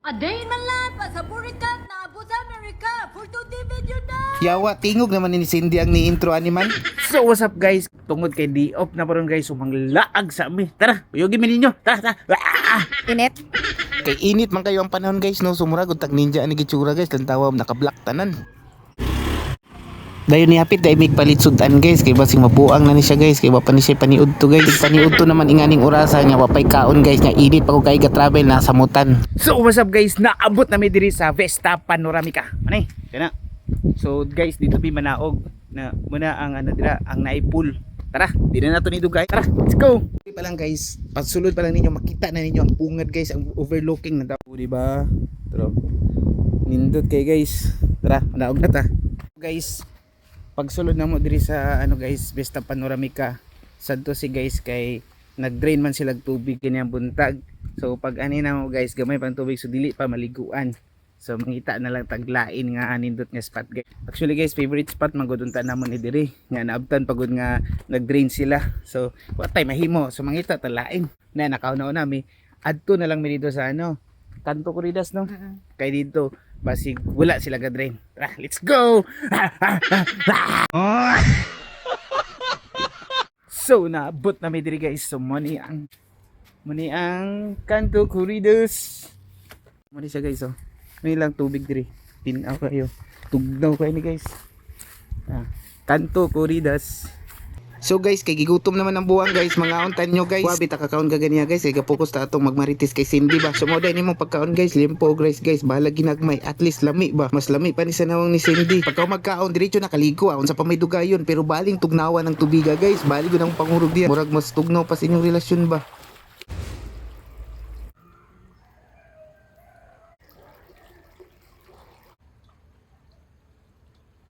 A day in my life as a Burikat na Abu America for today video na. Yawa, tingog naman ni Cindy ang ni-intro animan. So what's up guys? Tungod kay di-off na paron guys, sumanglaag sa amin. Tara, uyogin mi ninyo. Tara. Init. Kay init man kayo ang panahon guys, no? Sumurag tag ninja ani gitsura guys, lantawa naka-black tanan. Dayon ni hapit dai mig palit-sudan guys, kay basing mabuang na ni siya guys, kay wa pa ni siya paniud to guys. Paniud to naman inganing orasa nya wapay kaon guys, nya init pa ko kay ga-travel na samutan. So what's up guys? Naabot na mi diri sa Vesta Panoramica. Ani? Kana. So guys, dito mi manaog na muna ang ano dira, ang naipul. Tara, di na nato ni dugay. Tara, let's go. Di pa lang guys, pagsulod pa lang ninyo makita na ninyo ang bungad guys, ang overlooking na daw, di ba? Tara. Nindot kay guys. Tara, manaog na ta. Guys, pagsulod na mo diri sa ano guys, Vista Panoramica. Sadto si guys kay nag-drain man sila tubig kini ang buntag. So pag ani na mo guys, gamay pang tubig so dili pa maliguan. So mangita na lang taglain nga anindot nga spot guys. Actually guys, favorite spot magudunta namon ni diri. Nga naabtan pagod nga nag-drain sila. So watay mahimo. So mangita talain. Na nakauna mi adto na lang mi dito sa ano, Kanto Corridas no. Kay dito basig wala sila ga-drain. Tara, let's go. So naabot na mi diri guys. So muni ang Kanto Corridas. Muni siya guys oh. May lang tubig diri. Tinaw kayo. Tugnaw kayo ni guys. Kanto Corridas. So guys, kay gigutom naman ang buwang guys, mga ontan nyo guys. Wabi ta kakaon ka ganiya guys, kay gapokus ta atong magmarites kay Cindy ba. So mo dai nimo pagkaon guys, limpo guys bahala ginagmay, at least lami ba. Mas lami pa ni sa nawang ni Cindy. Pagka magkaon diretso na kaligo aon sa pamay dugayon, pero baling tugnawan ng tubiga guys. Balig nang pangurog diya. Murag mas tugnaw pa sa inyong relasyon ba.